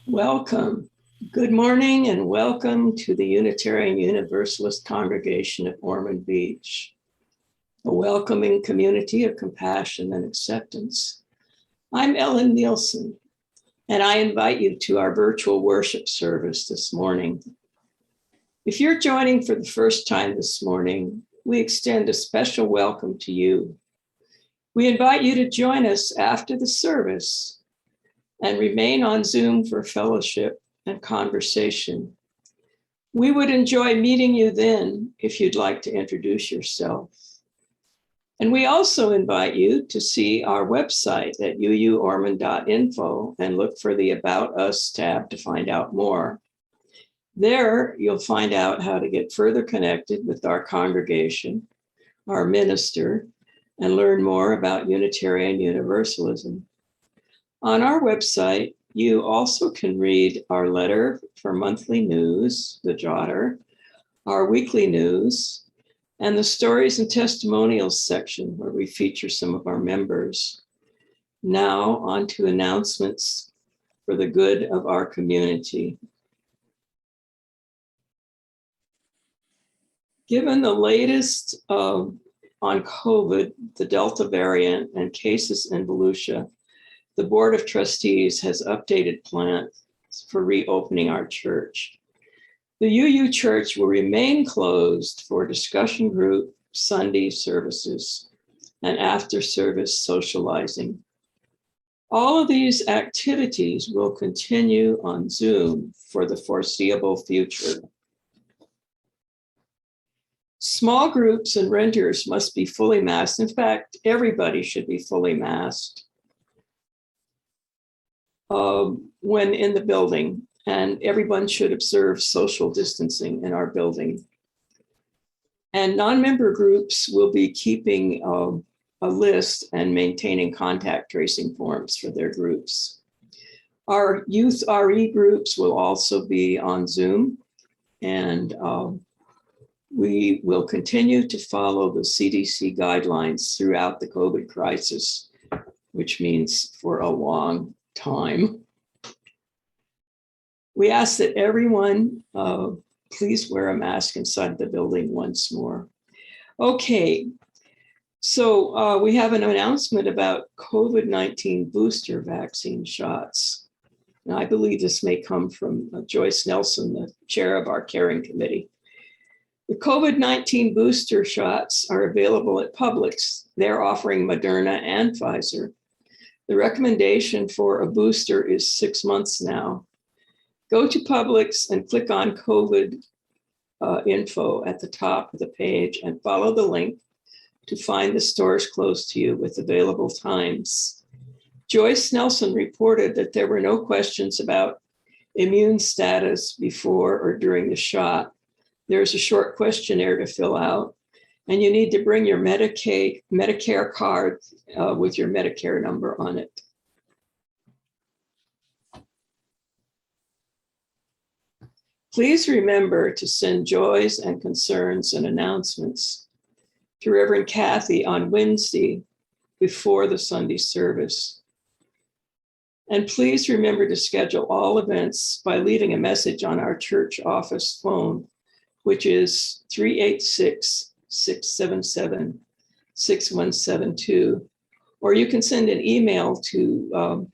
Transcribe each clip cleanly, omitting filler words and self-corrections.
Welcome. Good morning and welcome to the Unitarian Universalist Congregation of Ormond Beach, a welcoming community of compassion and acceptance. I'm Ellen Nielsen, and I invite you to our virtual worship service this morning. If you're joining for the first time this morning, we extend a special welcome to you. We invite you to join us after the service and remain on Zoom for fellowship and conversation. We would enjoy meeting you then if you'd like to introduce yourself. And we also invite you to see our website at uuormond.info and look for the About Us tab to find out more. There, you'll find out how to get further connected with our congregation, our minister, and learn more about Unitarian Universalism. On our website, you also can read our letter for monthly news, the Jotter, our weekly news, and the stories and testimonials section where we feature some of our members. Now on to announcements for the good of our community. Given the latest on COVID, the Delta variant, and cases in Volusia, the Board of Trustees has updated plans for reopening our church. The UU Church will remain closed for discussion group, Sunday services, and after service socializing. All of these activities will continue on Zoom for the foreseeable future. Small groups and renters must be fully masked. In fact, everybody should be fully masked when in the building, and everyone should observe social distancing in our building. And non-member groups will be keeping a list and maintaining contact tracing forms for their groups. Our youth RE groups will also be on Zoom, and we will continue to follow the CDC guidelines throughout the COVID crisis, which means for a long time. We ask that everyone please wear a mask inside the building once more. Okay, so we have an announcement about COVID-19 booster vaccine shots. Now, I believe this may come from Joyce Nelson, the chair of our caring committee. The COVID-19 booster shots are available at Publix. They're offering Moderna and Pfizer. The recommendation for a booster is 6 months now. Go to Publix and click on COVID info at the top of the page and follow the link to find the stores close to you with available times. Joyce Nelson reported that there were no questions about immune status before or during the shot. There's a short questionnaire to fill out, and you need to bring your Medicare card with your Medicare number on it. Please remember to send joys and concerns and announcements to Reverend Kathy on Wednesday before the Sunday service. And please remember to schedule all events by leaving a message on our church office phone, which is 386-677-6172. Or you can send an email to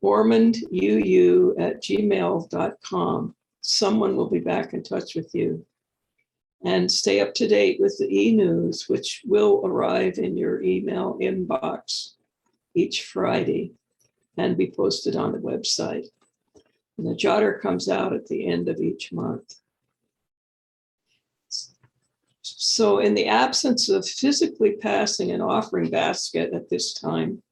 ormonduu@gmail.com. Someone will be back in touch with you. And stay up to date with the e-news, which will arrive in your email inbox each Friday and be posted on the website. And the Jotter comes out at the end of each month. So in the absence of physically passing an offering basket at this time,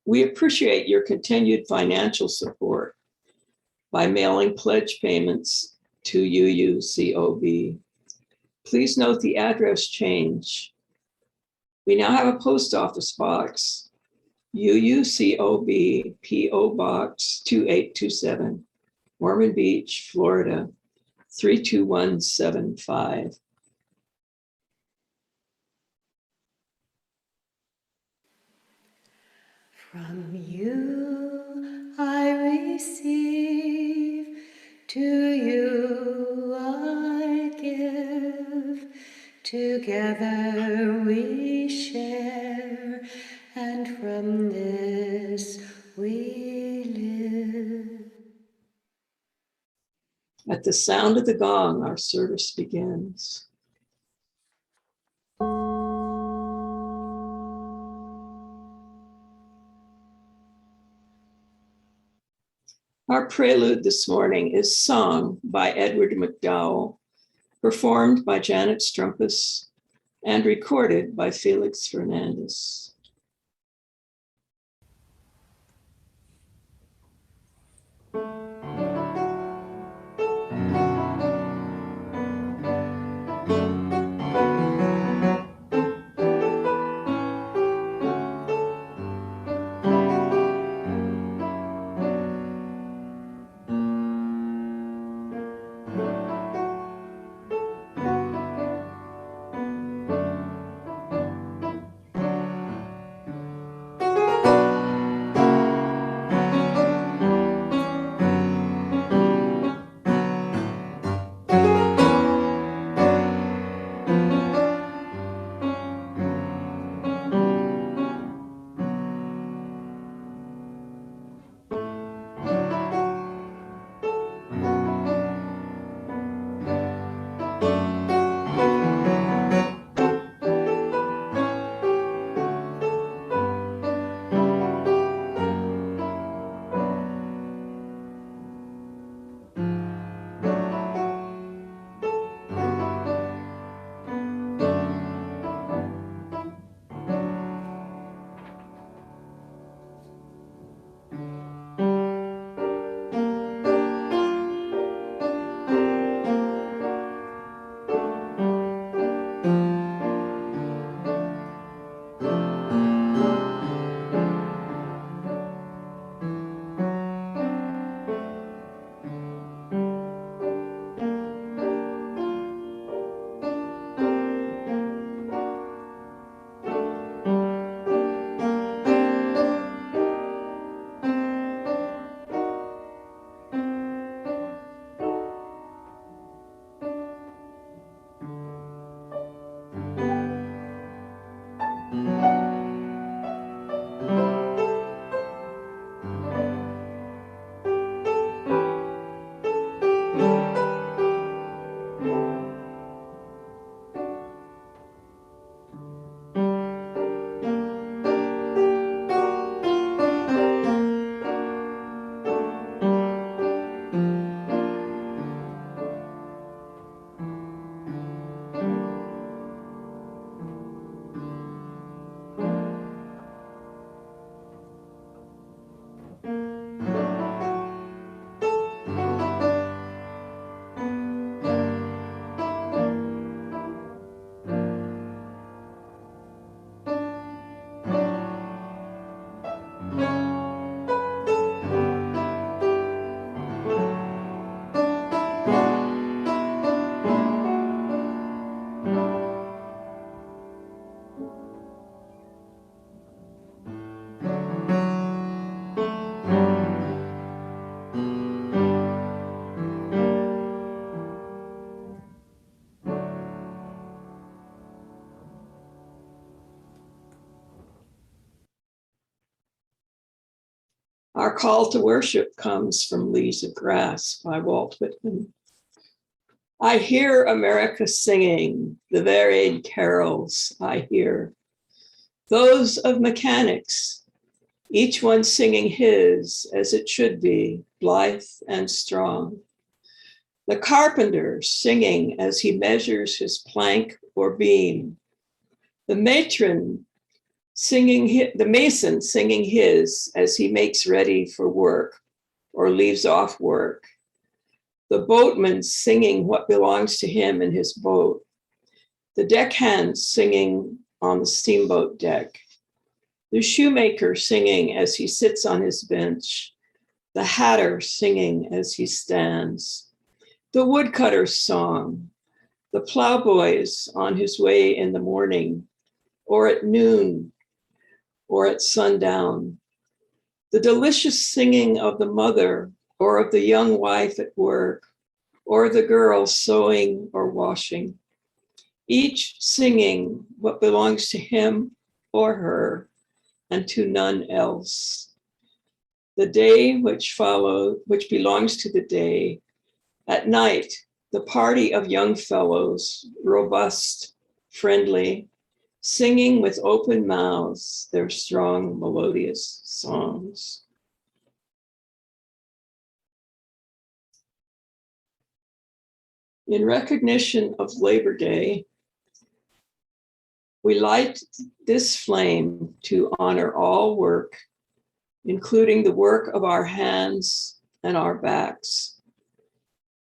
we appreciate your continued financial support by mailing pledge payments to UUCOB. Please note the address change. We now have a post office box, UUCOB PO Box 2827, Ormond Beach, Florida, 32175. From you I receive Together we share, and from this we live. At the sound of the gong, our service begins. Our prelude this morning is Song by Edward MacDowell, performed by Janet Strumpus and recorded by Felix Fernandez. Our call to worship comes from Leaves of Grass by Walt Whitman. I hear America singing the varied carols I hear, those of mechanics, each one singing his as it should be, blithe and strong. The carpenter singing as he measures his plank or beam, the matron the mason singing his as he makes ready for work or leaves off work. The boatman singing what belongs to him in his boat. The deckhand singing on the steamboat deck. The shoemaker singing as he sits on his bench. The hatter singing as he stands. The woodcutter's song. The plowboy's on his way in the morning or at noon or at sundown, the delicious singing of the mother or of the young wife at work, or the girl sewing or washing. each singing what belongs to him or her and to none else. The day which belongs to the day. At night, the party of young fellows, robust, friendly, singing with open mouths their strong, melodious songs. In recognition of Labor Day, we light this flame to honor all work, including the work of our hands and our backs.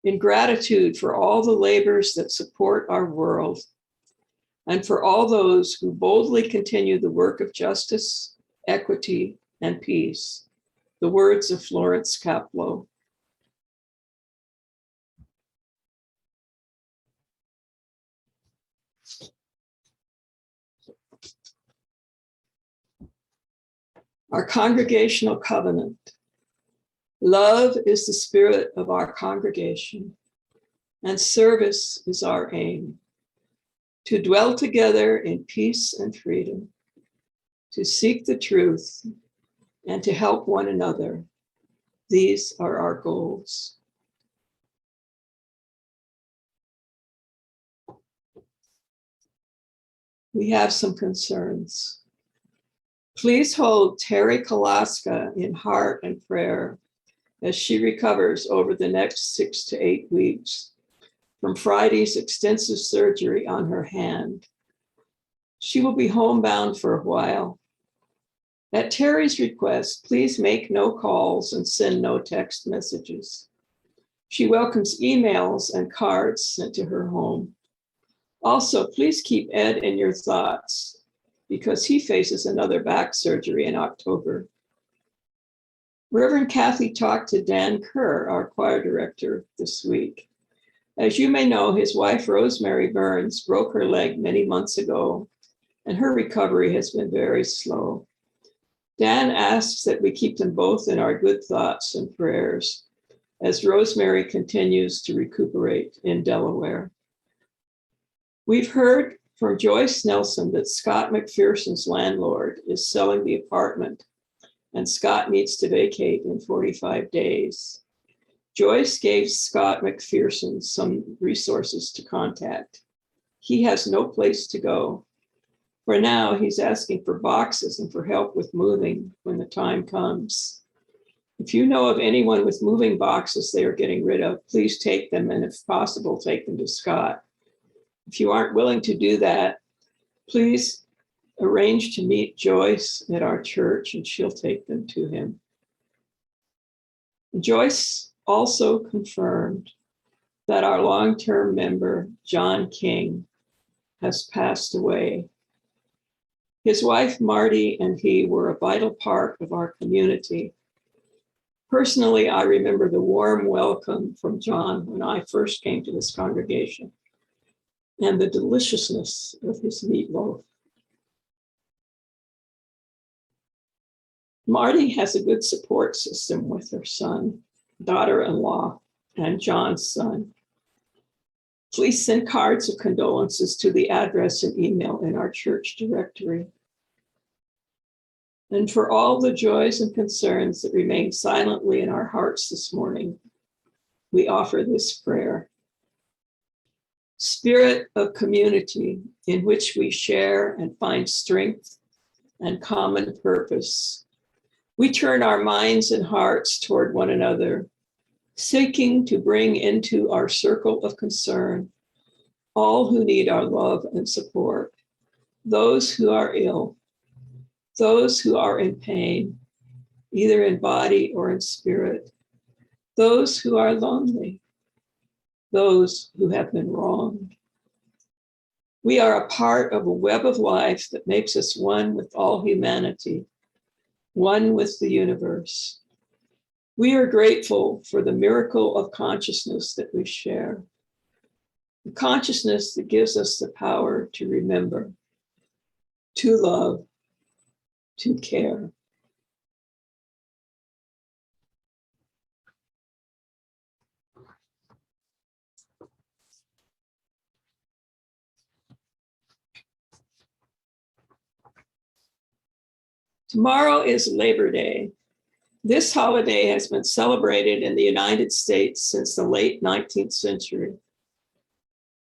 In gratitude for all the labors that support our world, and for all those who boldly continue the work of justice, equity, and peace. The words of Florence Kaplow. Our congregational covenant. Love is the spirit of our congregation, and service is our aim. To dwell together in peace and freedom, to seek the truth, and to help one another. These are our goals. We have some concerns. Please hold Terry Kalaska in heart and prayer as she recovers over the next 6 to 8 weeks from Friday's extensive surgery on her hand. She will be homebound for a while. At Terry's request, please make no calls and send no text messages. She welcomes emails and cards sent to her home. Also, please keep Ed in your thoughts because he faces another back surgery in October. Reverend Kathy talked to Dan Kerr, our choir director, this week. As you may know, his wife, Rosemary Burns, broke her leg many months ago, and her recovery has been very slow. Dan asks that we keep them both in our good thoughts and prayers as Rosemary continues to recuperate in Delaware. We've heard from Joyce Nelson that Scott McPherson's landlord is selling the apartment and Scott needs to vacate in 45 days. Joyce gave Scott McPherson some resources to contact. He has no place to go. For now, he's asking for boxes and for help with moving when the time comes. If you know of anyone with moving boxes they are getting rid of, please take them, and if possible, take them to Scott. If you aren't willing to do that, please arrange to meet Joyce at our church and she'll take them to him. Joyce also confirmed that our long-term member, John King, has passed away. His wife, Marty, and he were a vital part of our community. Personally, I remember the warm welcome from John when I first came to this congregation and the deliciousness of his meatloaf. Marty has a good support system with her son, daughter-in-law, and John's son. Please send cards of condolences to the address and email in our church directory. And for all the joys and concerns that remain silently in our hearts this morning, we offer this prayer. Spirit of community in which we share and find strength and common purpose, we turn our minds and hearts toward one another, seeking to bring into our circle of concern all who need our love and support, those who are ill, those who are in pain, either in body or in spirit, those who are lonely, those who have been wronged. We are a part of a web of life that makes us one with all humanity, one with the universe. We are grateful for the miracle of consciousness that we share, the consciousness that gives us the power to remember, to love, to care. Tomorrow is Labor Day. This holiday has been celebrated in the United States since the late 19th century.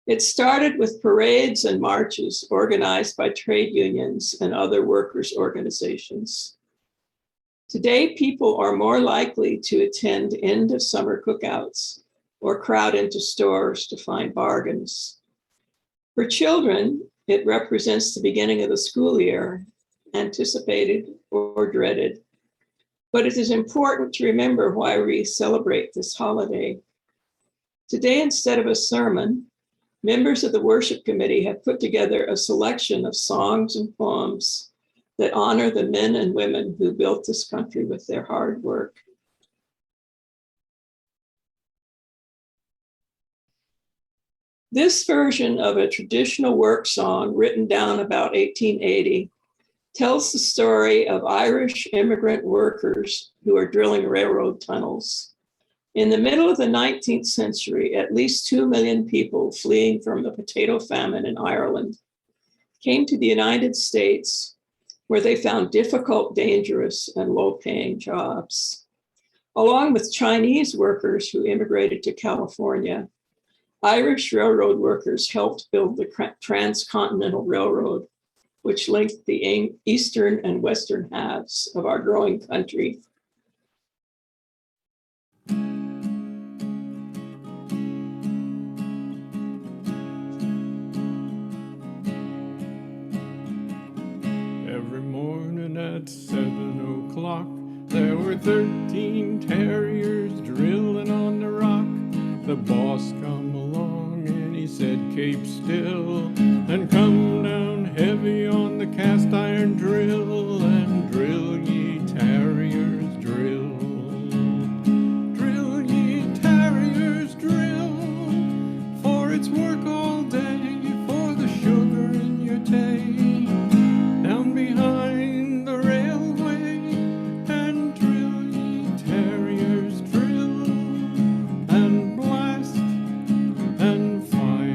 It started with parades and marches organized by trade unions and other workers' organizations. Today, people are more likely to attend end of summer cookouts or crowd into stores to find bargains. For children, it represents the beginning of the school year, anticipated or dreaded. But it is important to remember why we celebrate this holiday. Today, instead of a sermon, members of the worship committee have put together a selection of songs and poems that honor the men and women who built this country with their hard work. This version of a traditional work song written down about 1880 tells the story of Irish immigrant workers who are drilling railroad tunnels. In the middle of the 19th century, at least 2 million people fleeing from the potato famine in Ireland came to the United States, where they found difficult, dangerous, and low-paying jobs. Along with Chinese workers who immigrated to California, Irish railroad workers helped build the Transcontinental Railroad, which linked the eastern and western halves of our growing country. Every morning at 7 o'clock, there were 13 terriers drilling on the rock. The boss come along and he said, "Keep still and come down heavy on the cast iron drill, and drill ye terriers, drill. Drill ye terriers, drill, for it's work all day for the sugar in your tay. Down behind the railway, and drill ye terriers, drill, and blast and fire."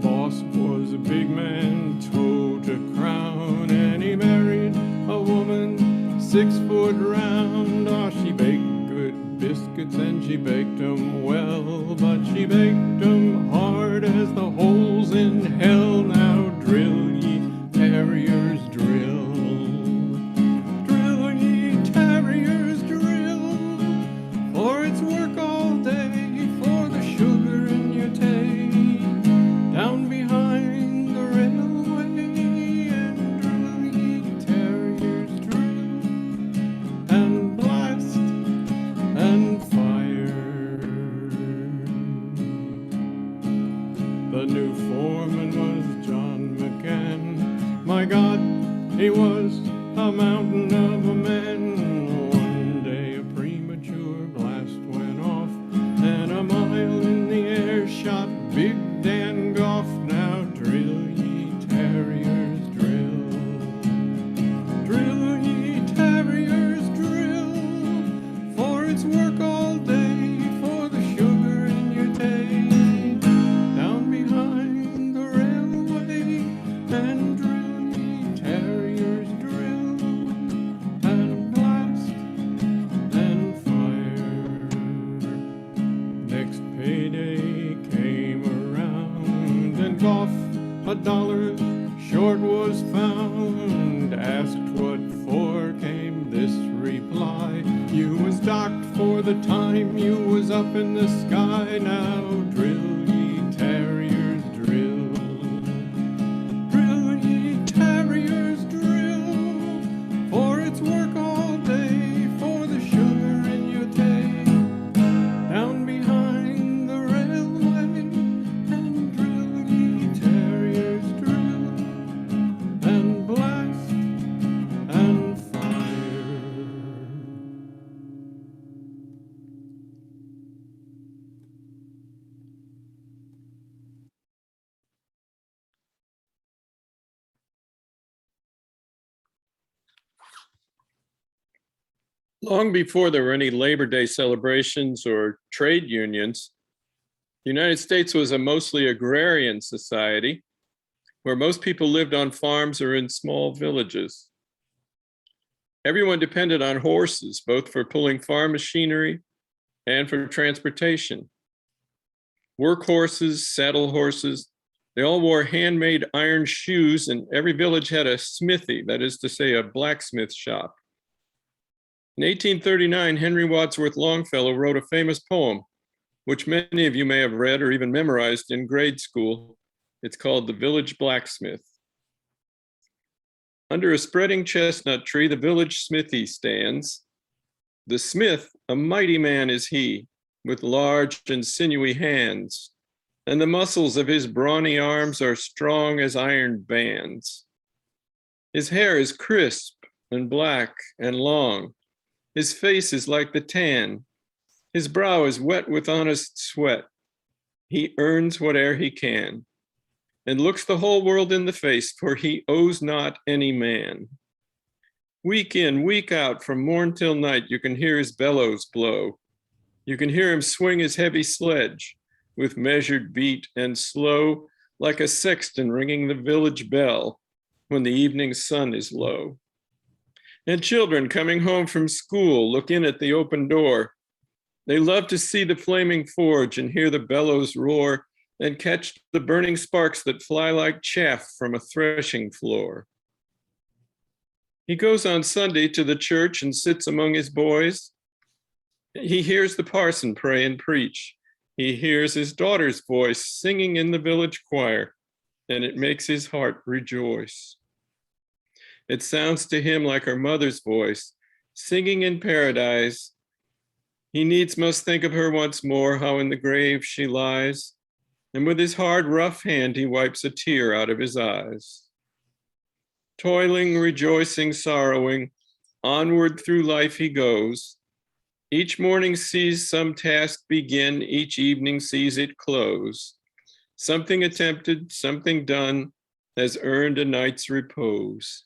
Boss was a big man, toe to crown, and he married a woman 6 foot round. Oh, she baked good biscuits and she baked 'em well, but she baked 'em hard as the holes in hell. Now drill ye terriers, drill. Drill ye terriers, drill, for it's work all day for the sugar in your tay. Down behind the railway, and drill ye terriers, drill, and blast and fire. The new foreman was John McCann. My God, he was a mountain of a man. One day a premature blast went off, and a mile in the air shot Big Dan Goff. Now drill ye terriers, drill. Drill ye terriers, drill, for it's work all day for the sugar in your tay. Down behind the railway, and drill ye terriers, drill, and blast and fire. Next payday came around, and Goff $1 short was found. Asked what for, came this reply: "You was docked for the time you was up in the sky." Now drill ye terriers, drill. Drill ye terriers, drill, for it's work all day for the sugar in your tay. Down behind the railway, and drill ye terriers, drill, and blast and fire. Long before there were any Labor Day celebrations or trade unions, the United States was a mostly agrarian society. where most people lived on farms or in small villages. Everyone depended on horses, both for pulling farm machinery and for transportation. Work horses, saddle horses, they all wore handmade iron shoes, and every village had a smithy, that is to say, a blacksmith shop. In 1839, Henry Wadsworth Longfellow wrote a famous poem, which many of you may have read or even memorized in grade school. It's called The Village Blacksmith. Under a spreading chestnut tree, the village smithy stands. The smith, a mighty man is he, with large and sinewy hands, and the muscles of his brawny arms are strong as iron bands. His hair is crisp and black and long. His face is like the tan. His brow is wet with honest sweat. He earns whate'er he can, and looks the whole world in the face, for he owes not any man. Week in, week out, from morn till night, you can hear his bellows blow. You can hear him swing his heavy sledge with measured beat and slow, like a sexton ringing the village bell when the evening sun is low. And children coming home from school look in at the open door. They love to see the flaming forge and hear the bellows roar and catch the burning sparks that fly like chaff from a threshing floor. He goes on Sunday to the church and sits among his boys. He hears the parson pray and preach. He hears his daughter's voice singing in the village choir, and it makes his heart rejoice. It sounds to him like her mother's voice, singing in paradise. He needs must think of her once more, how in the grave she lies, and with his hard, rough hand he wipes a tear out of his eyes. Toiling, rejoicing, sorrowing, onward through life he goes. Each morning sees some task begin, each evening sees it close. Something attempted, something done, has earned a night's repose.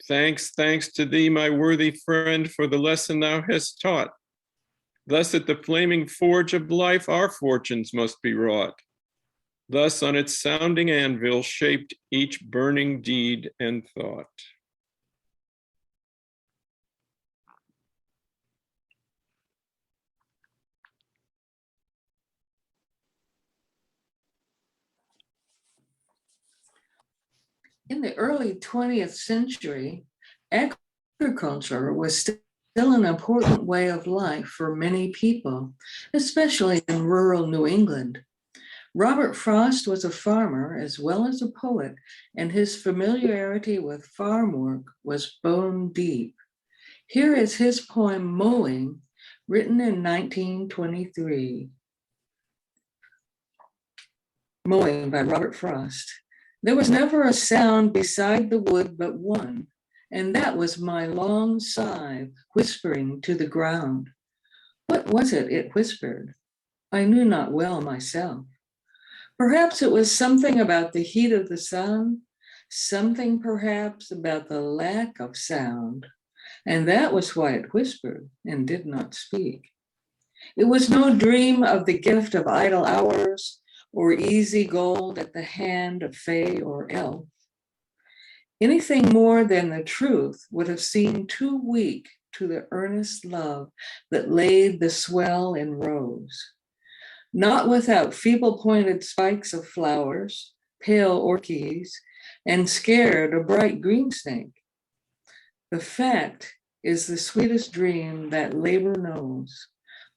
Thanks, thanks to thee, my worthy friend, for the lesson thou hast taught. Thus at the flaming forge of life our fortunes must be wrought. Thus on its sounding anvil shaped each burning deed and thought. In the early 20th century, agriculture was still an important way of life for many people, especially in rural New England. Robert Frost was a farmer as well as a poet, and his familiarity with farm work was bone deep. Here is his poem, Mowing, written in 1923. Mowing by Robert Frost. There was never a sound beside the wood but one, and that was my long sigh whispering to the ground. What was it whispered? I knew not well myself. Perhaps it was something about the heat of the sun, something perhaps about the lack of sound, and that was why it whispered and did not speak. It was no dream of the gift of idle hours or easy gold at the hand of fay or elf. Anything more than the truth would have seemed too weak to the earnest love that laid the swell in rows. Not without feeble-pointed spikes of flowers, pale orchids, and scared a bright green snake. The fact is the sweetest dream that labor knows.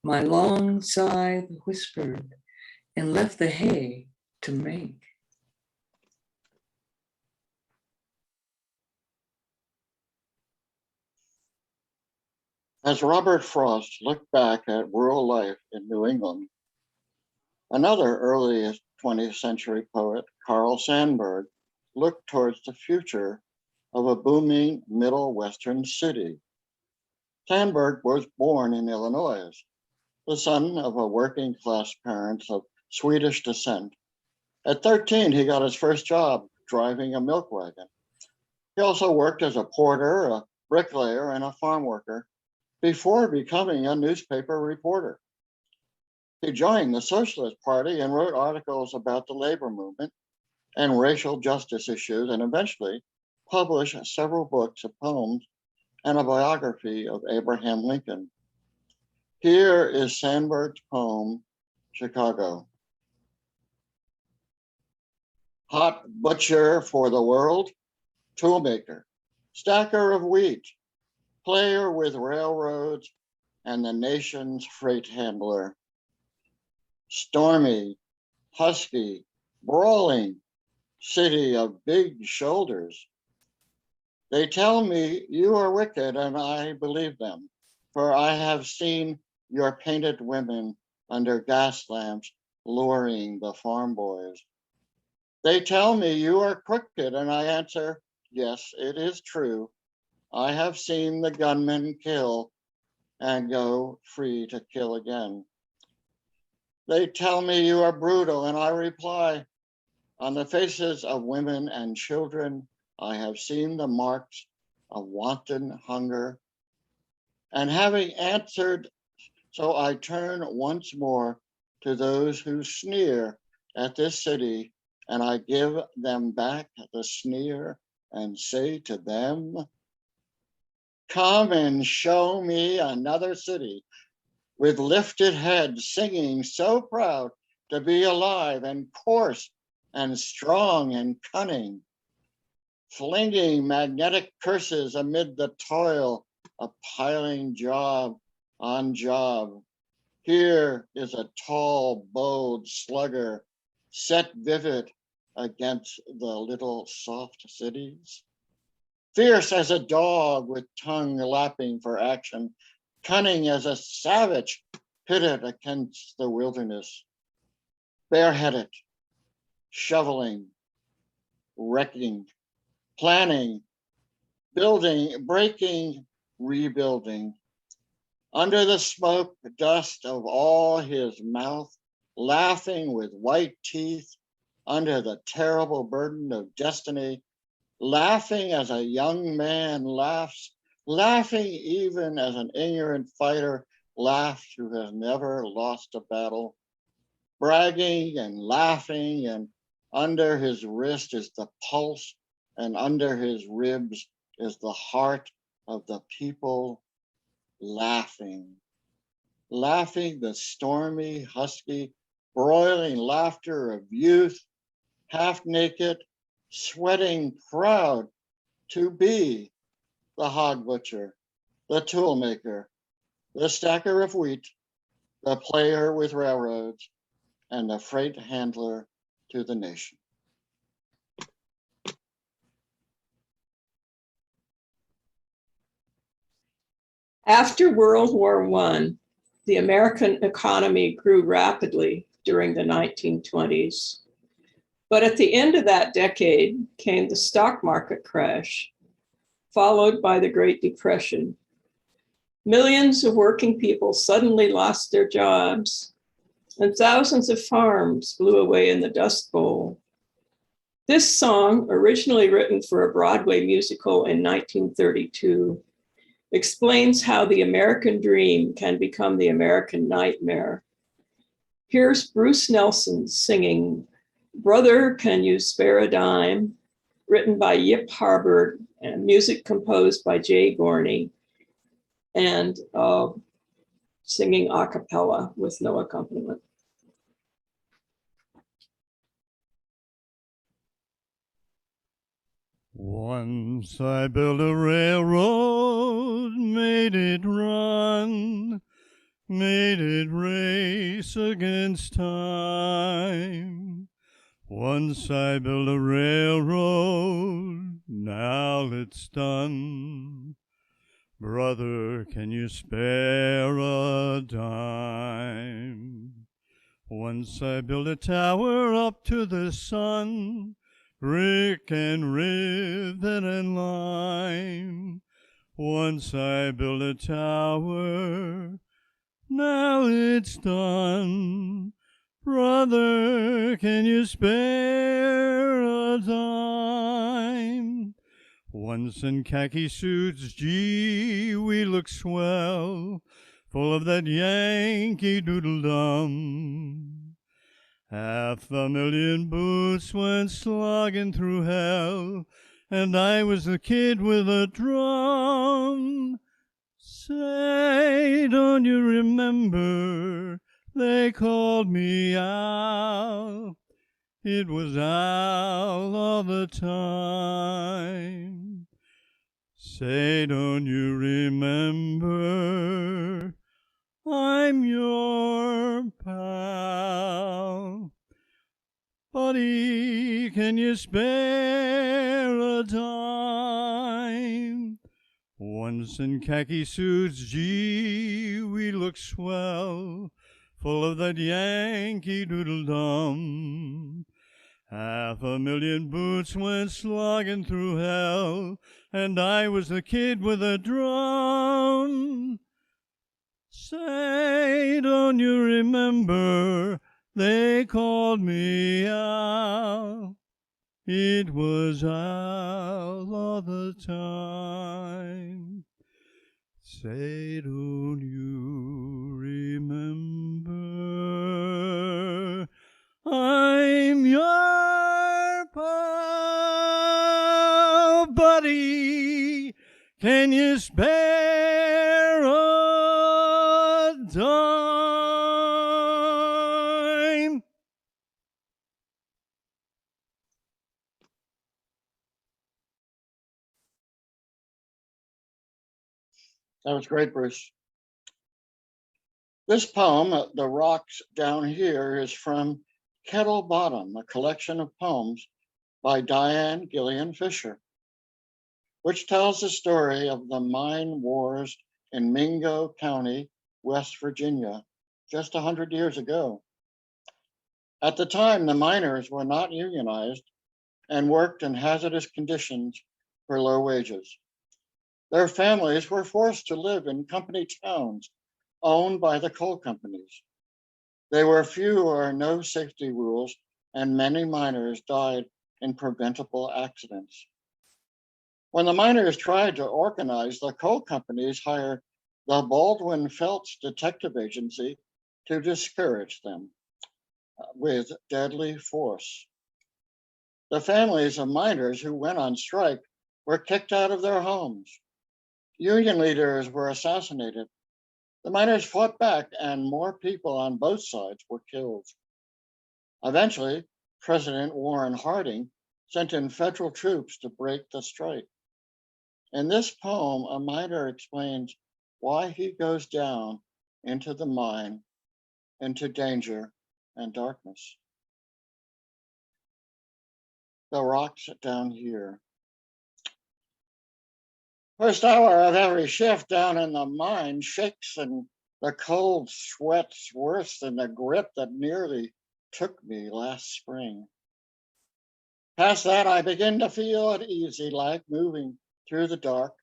My long sigh whispered and left the hay to make. As Robert Frost looked back at rural life in New England, another early 20th century poet, Carl Sandburg, looked towards the future of a booming middle Western city. Sandburg was born in Illinois, the son of a working class parents of Swedish descent. At 13, he got his first job driving a milk wagon. He also worked as a porter, a bricklayer, and a farm worker before becoming a newspaper reporter. He joined the Socialist Party and wrote articles about the labor movement and racial justice issues, and eventually published several books of poems and a biography of Abraham Lincoln. Here is Sandberg's poem, Chicago. Hot butcher for the world, toolmaker, stacker of wheat, player with railroads and the nation's freight handler. Stormy, husky, brawling, city of big shoulders. They tell me you are wicked, and I believe them, for I have seen your painted women under gas lamps luring the farm boys. They tell me you are crooked, and I answer, yes, it is true. I have seen the gunmen kill and go free to kill again. They tell me you are brutal, and I reply, on the faces of women and children, I have seen the marks of wanton hunger. And having answered, so I turn once more to those who sneer at this city, and I give them back the sneer and say to them, come and show me another city with lifted head, singing so proud to be alive and coarse and strong and cunning, flinging magnetic curses amid the toil of piling job on job. Here is a tall, bold slugger set vivid against the little soft cities. Fierce as a dog with tongue lapping for action, cunning as a savage pitted against the wilderness. Bareheaded, shoveling, wrecking, planning, building, breaking, rebuilding. Under the smoke, dust of all his mouth, laughing with white teeth under the terrible burden of destiny, laughing as a young man laughs, laughing even as an ignorant fighter laughs who has never lost a battle, bragging and laughing, and under his wrist is the pulse, and under his ribs is the heart of the people, laughing, laughing the stormy, husky, broiling laughter of youth, half naked, sweating proud to be the hog butcher, the tool maker, the stacker of wheat, the player with railroads, and the freight handler to the nation. After World War I, the American economy grew rapidly during the 1920s. But at the end of that decade came the stock market crash, followed by the Great Depression. Millions of working people suddenly lost their jobs, and thousands of farms blew away in the Dust Bowl. This song, originally written for a Broadway musical in 1932, explains how the American dream can become the American nightmare. Here's Bruce Nelson singing Brother, Can You Spare a Dime, written by Yip Harburg and music composed by Jay Gorney, and singing a cappella with no accompaniment. Once I built a railroad, made it run, made it race against time. Once I built a railroad, now it's done. Brother, can you spare a dime? Once I built a tower up to the sun, brick and rivet and lime. Once I built a tower, now it's done. Brother, can you spare a dime? Once in khaki suits, gee, we look swell, full of that Yankee doodle-dum. 500,000 boots went slogging through hell, and I was the kid with a drum. Say, don't you remember, they called me Al. It was Al all the time. Say, don't you remember, I'm your pal. Buddy, can you spare a dime? Once in khaki suits, gee, we look swell, full of that Yankee Doodle-Dum. 500,000 boots went slogging through hell, and I was the kid with a drum. Say, don't you remember, they called me Al. It was Al all the time. Say, don't you remember, I'm your pal. Buddy, can you spare a dime? That was great, Bruce. This poem, The Rocks Down Here, is from Kettle Bottom, a collection of poems by Diane Gillian Fisher, which tells the story of the mine wars in Mingo County, West Virginia, just 100 years ago. At the time, the miners were not unionized and worked in hazardous conditions for low wages. Their families were forced to live in company towns owned by the coal companies. There were few or no safety rules, and many miners died in preventable accidents. When the miners tried to organize, the coal companies hired the Baldwin Felts Detective Agency to discourage them with deadly force. The families of miners who went on strike were kicked out of their homes. Union leaders were assassinated. The miners fought back, and more people on both sides were killed. Eventually, President Warren Harding sent in federal troops to break the strike. In this poem, a miner explains why he goes down into the mine, into danger and darkness. The rocks down here. First hour of every shift down in the mine shakes, and the cold sweats worse than the grip that nearly took me last spring. Past that, I begin to feel it easy, like moving through the dark.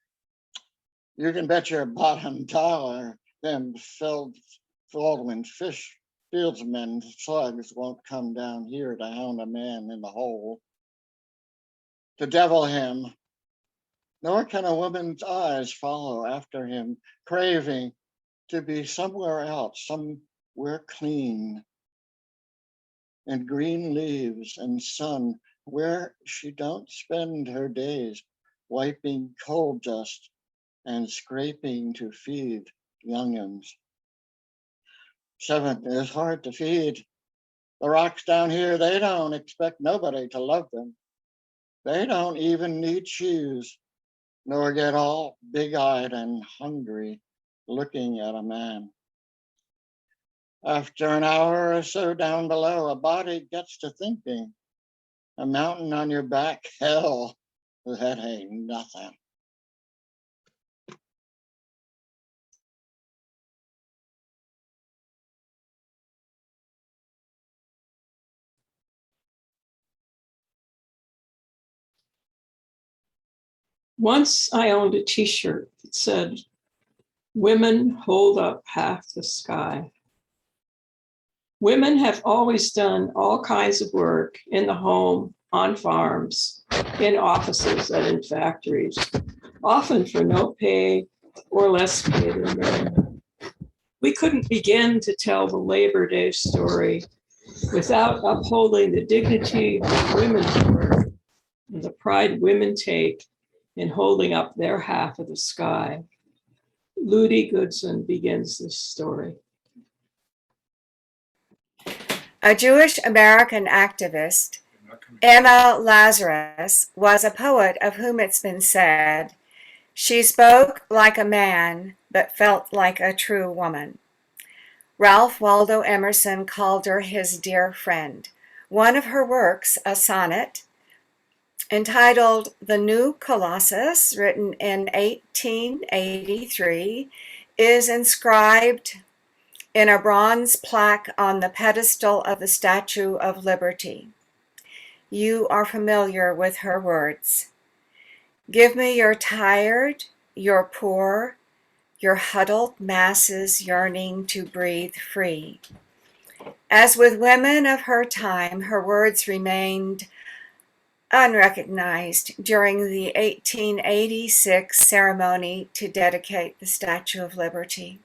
You can bet your bottom dollar them Baldwin fieldsmen slugs won't come down here to hound a man in the hole, to devil him. Nor can a woman's eyes follow after him, craving to be somewhere else, somewhere clean, and green leaves and sun, where she don't spend her days wiping coal dust and scraping to feed young'uns. 7 is hard to feed. The rocks down here, they don't expect nobody to love them. They don't even need shoes, nor get all big-eyed and hungry looking at a man. After an hour or so down below, a body gets to thinking, a mountain on your back, hell, that ain't nothing. Once I owned a t-shirt that said, "Women hold up half the sky." Women have always done all kinds of work in the home, on farms, in offices, and in factories, often for no pay or less pay than men. We couldn't begin to tell the Labor Day story without upholding the dignity of women's work and the pride women take in holding up their half of the sky. Ludi Goodson begins this story. A Jewish American activist, Emma Lazarus, was a poet of whom it's been said, "She spoke like a man, but felt like a true woman." Ralph Waldo Emerson called her his dear friend. One of her works, a sonnet entitled The New Colossus, written in 1883, is inscribed in a bronze plaque on the pedestal of the Statue of Liberty. You are familiar with her words. Give me your tired, your poor, your huddled masses yearning to breathe free. As with women of her time, her words remained unrecognized during the 1886 ceremony to dedicate the Statue of Liberty.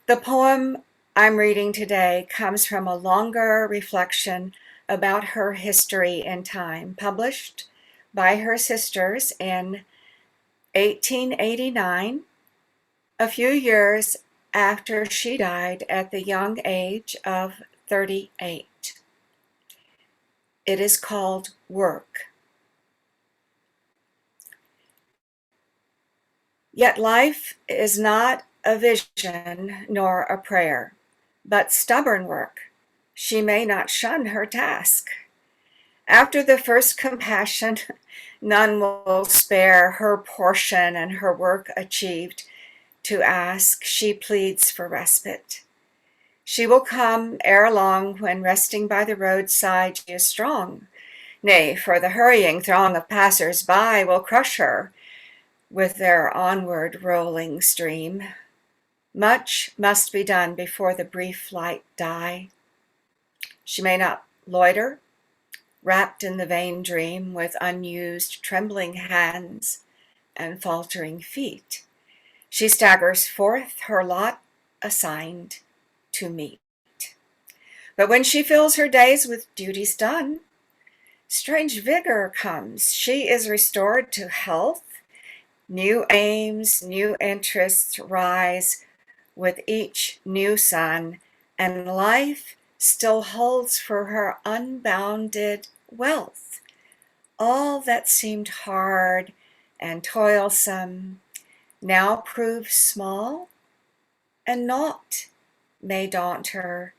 The poem I'm reading today comes from a longer reflection about her history and time, published by her sisters in 1889, a few years after she died at the young age of 38. It is called Work. Yet life is not a vision nor a prayer, but stubborn work. She may not shun her task. After the first compassion, none will spare her portion and her work achieved to ask. She pleads for respite. She will come ere long when resting by the roadside she is strong. Nay, for the hurrying throng of passers-by will crush her with their onward rolling stream. Much must be done before the brief light die. She may not loiter, wrapped in the vain dream with unused trembling hands and faltering feet. She staggers forth her lot assigned to meet. But when she fills her days with duties done, strange vigor comes. She is restored to health. New aims, new interests rise with each new sun, and life still holds for her unbounded wealth. All that seemed hard and toilsome now proves small, and naught may daunt her.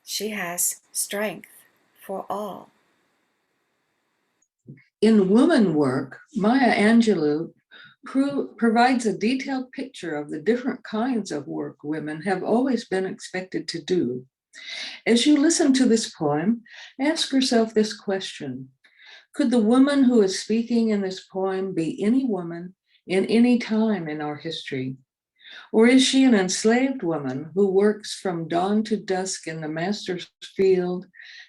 She has strength for all. In Woman Work, Maya Angelou provides a detailed picture of the different kinds of work women have always been expected to do. As you listen to this poem, ask yourself this question: could the woman who is speaking in this poem be any woman in any time in our history? Or is she an enslaved woman who works from dawn to dusk in the master's field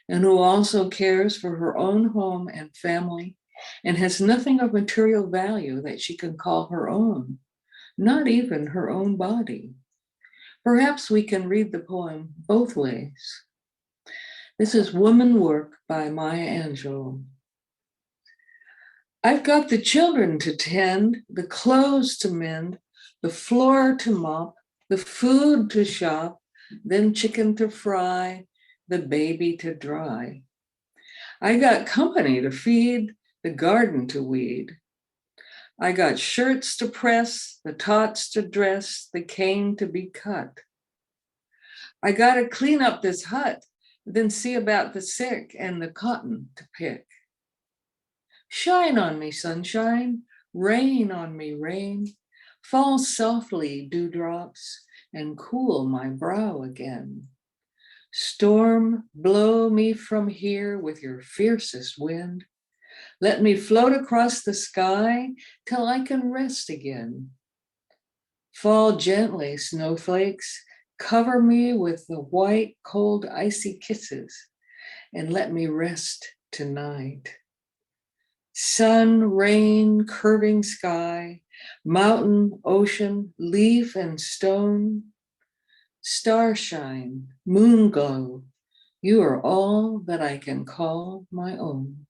and who also cares for her own home and family and has nothing of material value that she can call her own, not even her own body? Perhaps we can read the poem both ways. This is Woman Work by Maya Angelou. I've got the children to tend, the clothes to mend, the floor to mop, the food to shop, then chicken to fry, the baby to dry. I got company to feed, the garden to weed. I got shirts to press, the tots to dress, the cane to be cut. I got to clean up this hut, then see about the sick and the cotton to pick. Shine on me, sunshine, rain on me, rain. Fall softly, dewdrops, and cool my brow again. Storm, blow me from here with your fiercest wind. Let me float across the sky till I can rest again. Fall gently, snowflakes, cover me with the white, cold, icy kisses, and let me rest tonight. Sun, rain, curving sky, mountain, ocean, leaf, and stone. Starshine, moon glow, you are all that I can call my own.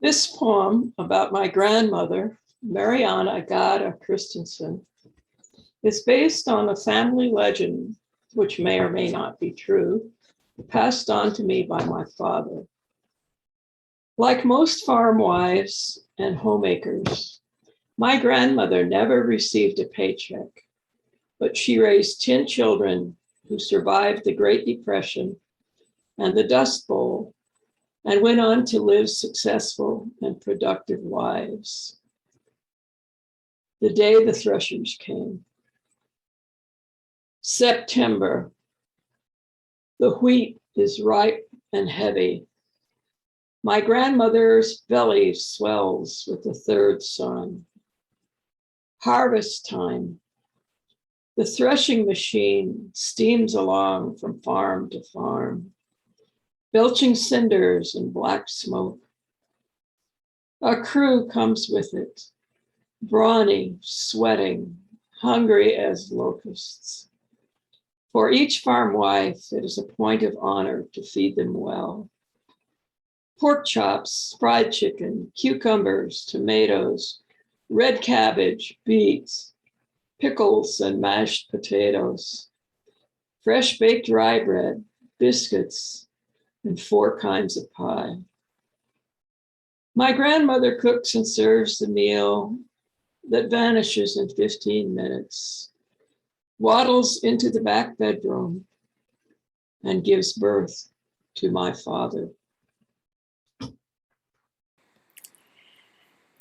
This poem about my grandmother, Mariana Agata Christensen, is based on a family legend, which may or may not be true, passed on to me by my father. Like most farm wives and homemakers, my grandmother never received a paycheck, but she raised 10 children who survived the Great Depression and the Dust Bowl and went on to live successful and productive lives. The day the threshers came. September. The wheat is ripe and heavy. My grandmother's belly swells with the third sun. Harvest time. The threshing machine steams along from farm to farm, belching cinders and black smoke. A crew comes with it, brawny, sweating, hungry as locusts. For each farm wife, it is a point of honor to feed them well. Pork chops, fried chicken, cucumbers, tomatoes, red cabbage, beets, pickles, and mashed potatoes, fresh baked rye bread, biscuits, and 4 kinds of pie. My grandmother cooks and serves the meal that vanishes in 15 minutes, waddles into the back bedroom, and gives birth to my father.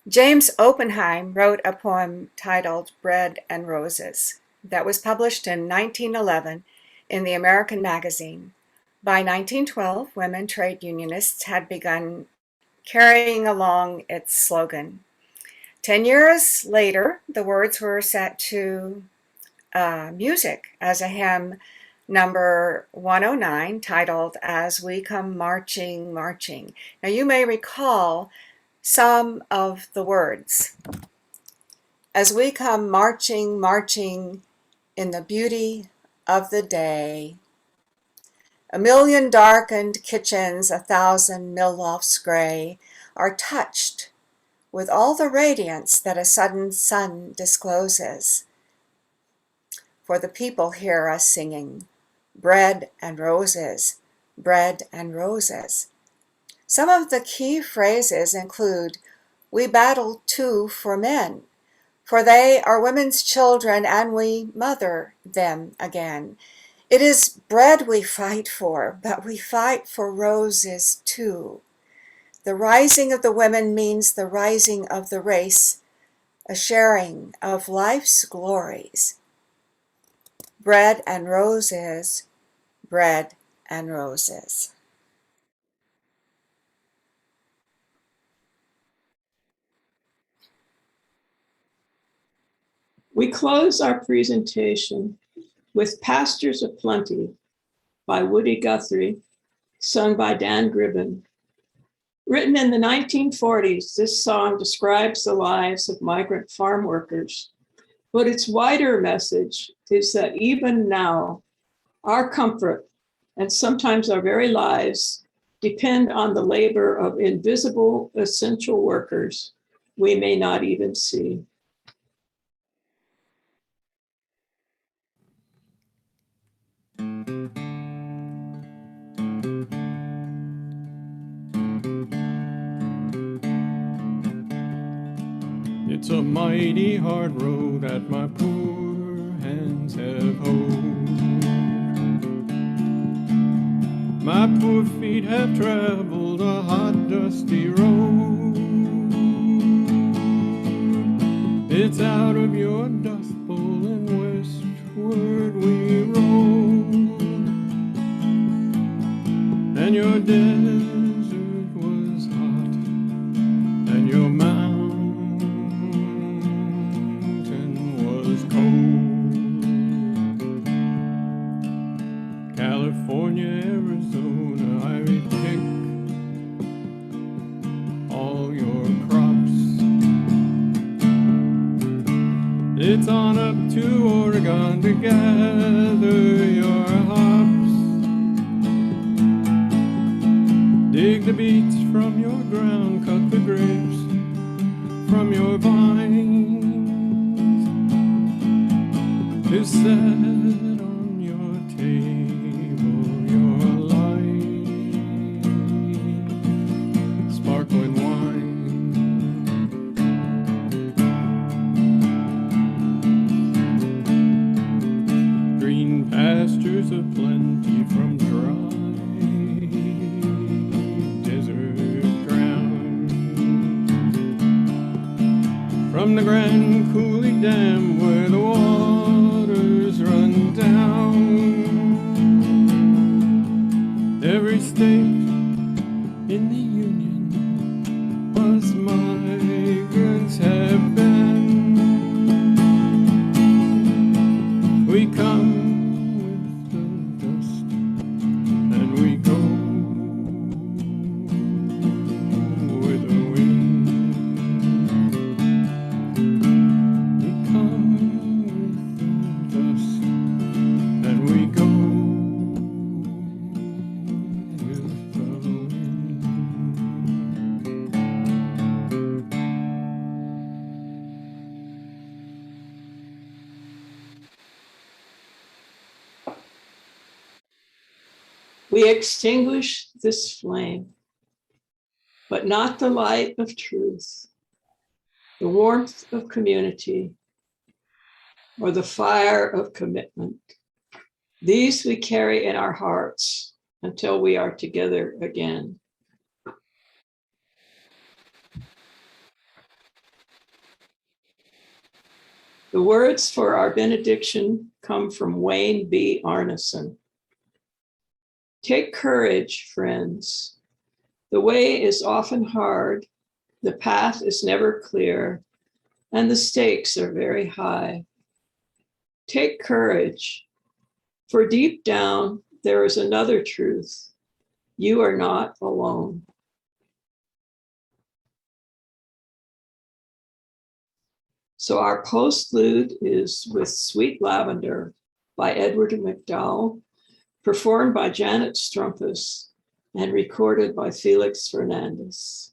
James Oppenheim wrote a poem titled Bread and Roses that was published in 1911 in the American Magazine. By 1912, women trade unionists had begun carrying along its slogan. 10 years later, the words were set to music as a hymn number 109 titled As We Come Marching, Marching. Now you may recall some of the words. As we come marching, marching in the beauty of the day, a million darkened kitchens, 1,000 mill lofts gray, are touched with all the radiance that a sudden sun discloses. For the people hear us singing, bread and roses, bread and roses. Some of the key phrases include, we battle too for men, for they are women's children and we mother them again. It is bread we fight for, but we fight for roses too. The rising of the women means the rising of the race, a sharing of life's glories. Bread and roses, bread and roses. We close our presentation with Pastures of Plenty by Woody Guthrie, sung by Dan Gribben. Written in the 1940s, this song describes the lives of migrant farm workers, but its wider message is that even now, our comfort and sometimes our very lives depend on the labor of invisible essential workers we may not even see. It's a mighty hard road that my poor hands have hoed. My poor feet have traveled a hot, dusty road. It's out of your dust bowl and westward we roll. And your desert was hot, and your mountain was cold. California, Arizona, I would pick all It's on up to Oregon to gather your hops. Dig the beets from your ground, cut the grapes from your vines. To set on your table your light, sparkling wine. Green pastures of plenty from dry desert ground. From the Grand Coulee Dam where the waters run down. Every state in the Union was migrants have been. We come with the dust and we go with the wind. We come with the dust and we go with the wind. We extinguish this flame, but not the light of truth, the warmth of community, or the fire of commitment. These we carry in our hearts until we are together again. The words for our benediction come from Wayne B. Arneson. Take courage, friends. The way is often hard, the path is never clear, and the stakes are very high. Take courage, for deep down there is another truth. You are not alone. So our postlude is with Sweet Lavender by Edward McDowell, performed by Janet Strumpus and recorded by Felix Fernandez.